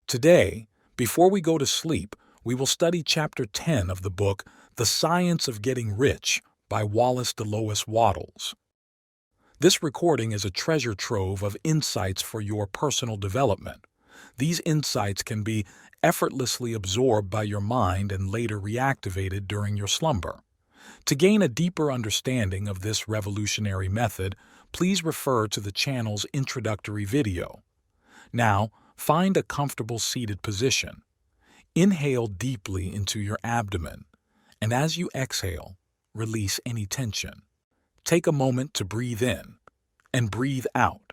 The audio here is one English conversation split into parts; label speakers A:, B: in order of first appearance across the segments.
A: Today, before we go to sleep, we will study Chapter 10 of the book The Science of Getting Rich by Wallace Delois Wattles. This recording is a treasure trove of insights for your personal development. These insights can be effortlessly absorbed by your mind and later reactivated during your slumber. To gain a deeper understanding of this revolutionary method, please refer to the channel's introductory video. Now, find a comfortable seated position. Inhale deeply into your abdomen, and as you exhale, release any tension. Take a moment to breathe in and breathe out.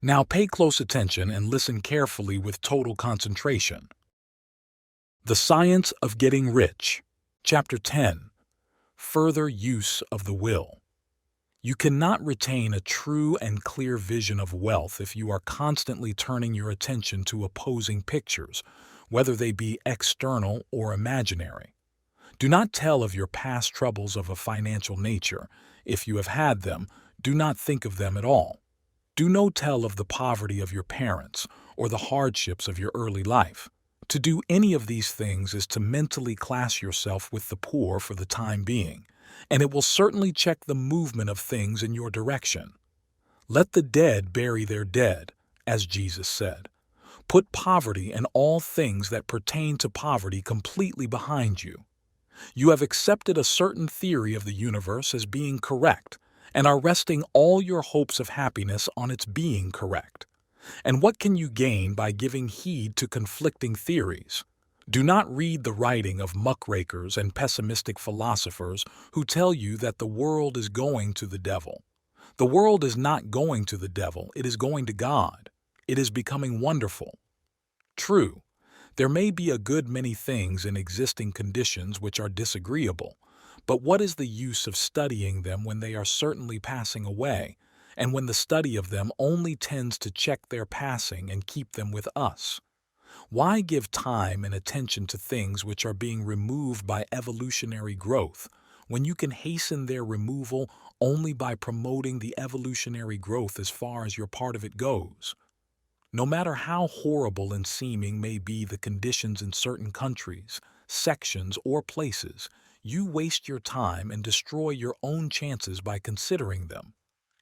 A: Now pay close attention and listen carefully with total concentration. The Science of Getting Rich, Chapter 10, Further Use of the Will. You cannot retain a true and clear vision of wealth if you are constantly turning your attention to opposing pictures, whether they be external or imaginary. Do not tell of your past troubles of a financial nature. If you have had them, do not think of them at all. Do no tell of the poverty of your parents or the hardships of your early life. To do any of these things is to mentally class yourself with the poor for the time being, and it will certainly check the movement of things in your direction. Let the dead bury their dead, as Jesus said. Put poverty and all things that pertain to poverty completely behind you. You have accepted a certain theory of the universe as being correct, and are resting all your hopes of happiness on its being correct. And what can you gain by giving heed to conflicting theories? Do not read the writing of muckrakers and pessimistic philosophers who tell you that the world is going to the devil. The world is not going to the devil, it is going to God. It is becoming wonderful. True, there may be a good many things in existing conditions which are disagreeable, but what is the use of studying them when they are certainly passing away, and when the study of them only tends to check their passing and keep them with us? Why give time and attention to things which are being removed by evolutionary growth, when you can hasten their removal only by promoting the evolutionary growth as far as your part of it goes? No matter how horrible and seeming may be the conditions in certain countries, sections, or places, you waste your time and destroy your own chances by considering them.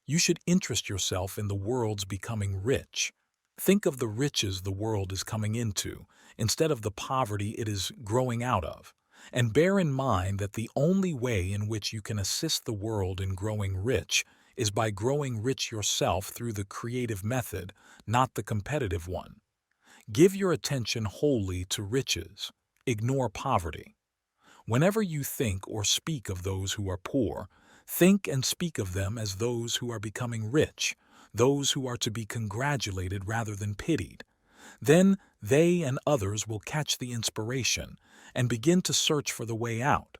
A: You should interest yourself in the world's becoming rich. Think of the riches the world is coming into, instead of the poverty it is growing out of. And bear in mind that the only way in which you can assist the world in growing rich is by growing rich yourself through the creative method, not the competitive one. Give your attention wholly to riches. Ignore poverty. Whenever you think or speak of those who are poor, think and speak of them as those who are becoming rich, those who are to be congratulated rather than pitied. Then they and others will catch the inspiration and begin to search for the way out.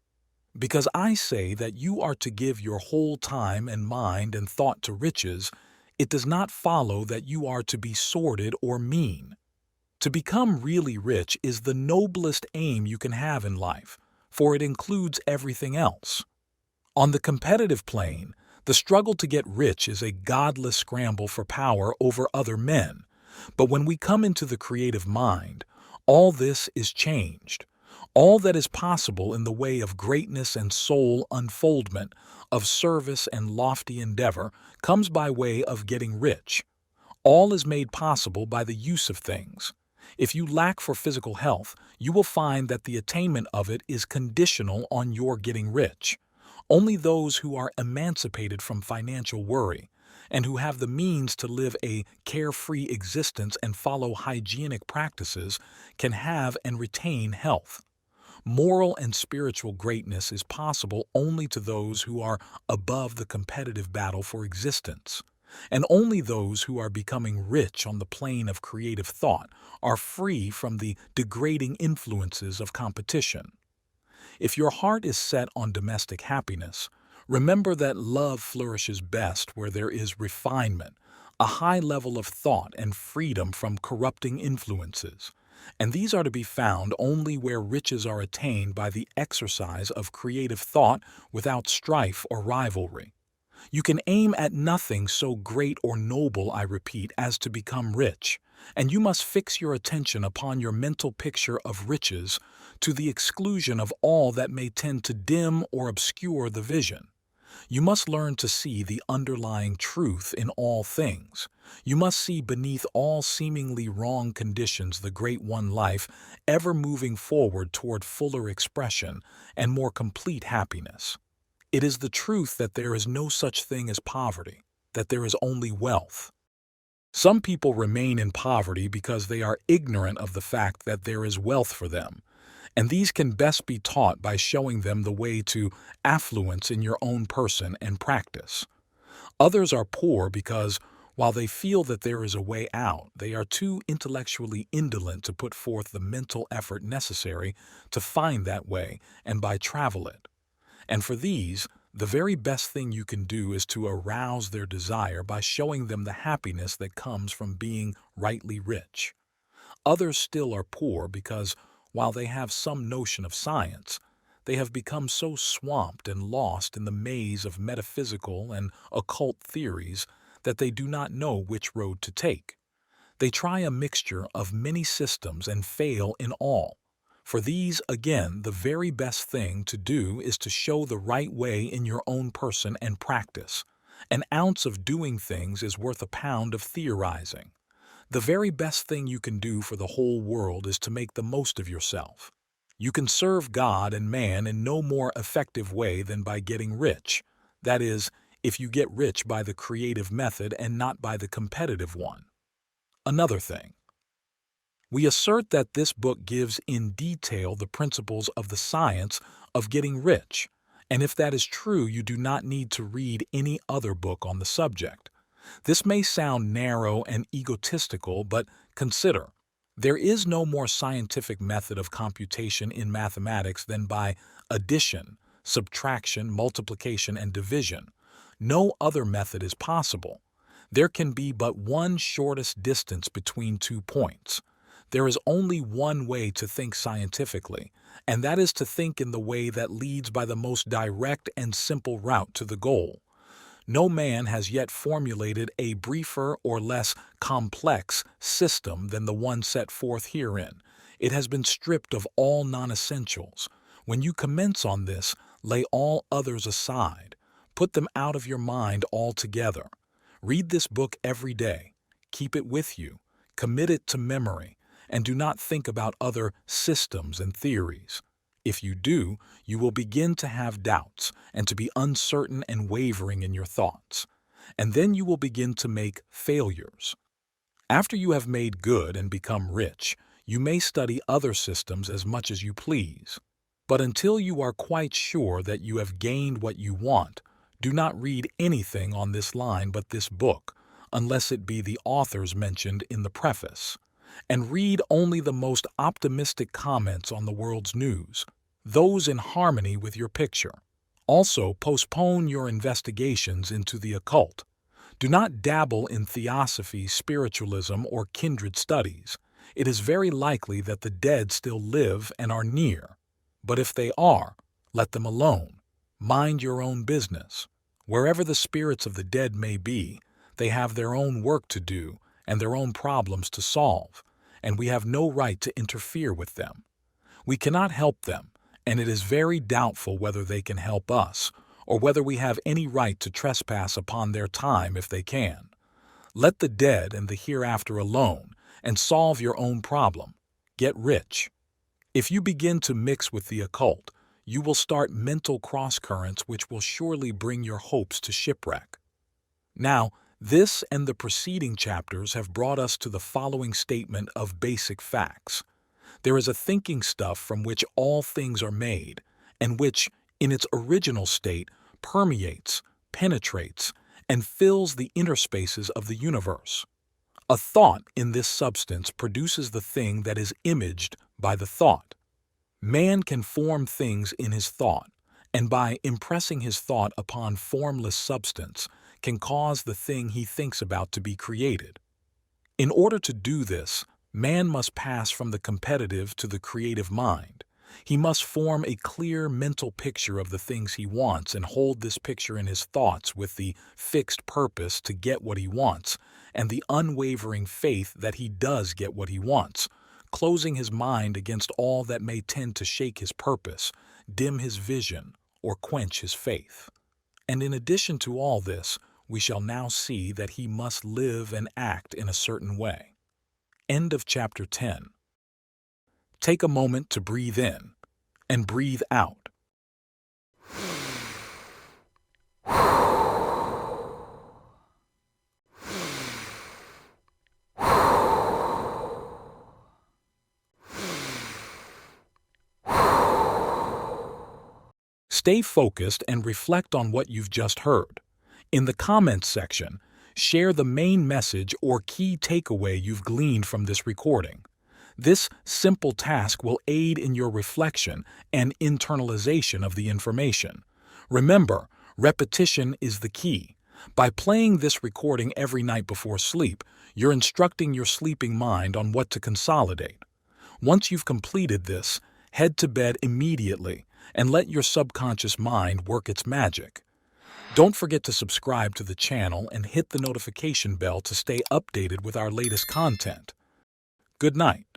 A: Because I say that you are to give your whole time and mind and thought to riches, it does not follow that you are to be sordid or mean. To become really rich is the noblest aim you can have in life, for it includes everything else. On the competitive plane, the struggle to get rich is a godless scramble for power over other men. But when we come into the creative mind, all this is changed. All that is possible in the way of greatness and soul unfoldment, of service and lofty endeavor, comes by way of getting rich. All is made possible by the use of things. If you lack for physical health, you will find that the attainment of it is conditional on your getting rich. Only those who are emancipated from financial worry, and who have the means to live a carefree existence and follow hygienic practices, can have and retain health. Moral and spiritual greatness is possible only to those who are above the competitive battle for existence. And only those who are becoming rich on the plane of creative thought are free from the degrading influences of competition. If your heart is set on domestic happiness, remember that love flourishes best where there is refinement, a high level of thought, and freedom from corrupting influences. And these are to be found only where riches are attained by the exercise of creative thought without strife or rivalry. You can aim at nothing so great or noble, I repeat, as to become rich, and you must fix your attention upon your mental picture of riches to the exclusion of all that may tend to dim or obscure the vision. You must learn to see the underlying truth in all things. You must see beneath all seemingly wrong conditions the great one life ever moving forward toward fuller expression and more complete happiness. It is the truth that there is no such thing as poverty, that there is only wealth. Some people remain in poverty because they are ignorant of the fact that there is wealth for them, and these can best be taught by showing them the way to affluence in your own person and practice. Others are poor because, while they feel that there is a way out, they are too intellectually indolent to put forth the mental effort necessary to find that way and by travel it. And for these, the very best thing you can do is to arouse their desire by showing them the happiness that comes from being rightly rich. Others still are poor because, while they have some notion of science, they have become so swamped and lost in the maze of metaphysical and occult theories that they do not know which road to take. They try a mixture of many systems and fail in all. For these, again, the very best thing to do is to show the right way in your own person and practice. An ounce of doing things is worth a pound of theorizing. The very best thing you can do for the whole world is to make the most of yourself. You can serve God and man in no more effective way than by getting rich. That is, if you get rich by the creative method and not by the competitive one. Another thing. We assert that this book gives in detail the principles of the science of getting rich, and if that is true, you do not need to read any other book on the subject. This may sound narrow and egotistical, but consider, there is no more scientific method of computation in mathematics than by addition, subtraction, multiplication, and division. No other method is possible. There can be but one shortest distance between 2 points. There is only one way to think scientifically, and that is to think in the way that leads by the most direct and simple route to the goal. No man has yet formulated a briefer or less complex system than the one set forth herein. It has been stripped of all non-essentials. When you commence on this, lay all others aside. Put them out of your mind altogether. Read this book every day. Keep it with you. Commit it to memory. And do not think about other systems and theories. If you do, you will begin to have doubts and to be uncertain and wavering in your thoughts. And then you will begin to make failures. After you have made good and become rich, you may study other systems as much as you please. But until you are quite sure that you have gained what you want, do not read anything on this line but this book, unless it be the authors mentioned in the preface. And read only the most optimistic comments on the world's news, those in harmony with your picture. Also, postpone your investigations into the occult. Do not dabble in theosophy, spiritualism, or kindred studies. It is very likely that the dead still live and are near. But if they are, let them alone. Mind your own business. Wherever the spirits of the dead may be, they have their own work to do and their own problems to solve, and we have no right to interfere with them. We cannot help them, and it is very doubtful whether they can help us, or whether we have any right to trespass upon their time if they can. Let the dead and the hereafter alone, and solve your own problem. Get rich. If you begin to mix with the occult, you will start mental cross-currents which will surely bring your hopes to shipwreck. Now, this and the preceding chapters have brought us to the following statement of basic facts. There is a thinking stuff from which all things are made, and which, in its original state, permeates, penetrates, and fills the interspaces of the universe. A thought in this substance produces the thing that is imaged by the thought. Man can form things in his thought, and by impressing his thought upon formless substance, can cause the thing he thinks about to be created. In order to do this, man must pass from the competitive to the creative mind. He must form a clear mental picture of the things he wants and hold this picture in his thoughts with the fixed purpose to get what he wants and the unwavering faith that he does get what he wants, closing his mind against all that may tend to shake his purpose, dim his vision, or quench his faith. And in addition to all this, we shall now see that he must live and act in a certain way. End of chapter 10. Take a moment to breathe in and breathe out. Stay focused and reflect on what you've just heard. In the comments section, share the main message or key takeaway you've gleaned from this recording. This simple task will aid in your reflection and internalization of the information. Remember, repetition is the key. By playing this recording every night before sleep, you're instructing your sleeping mind on what to consolidate. Once you've completed this, head to bed immediately and let your subconscious mind work its magic. Don't forget to subscribe to the channel and hit the notification bell to stay updated with our latest content. Good night.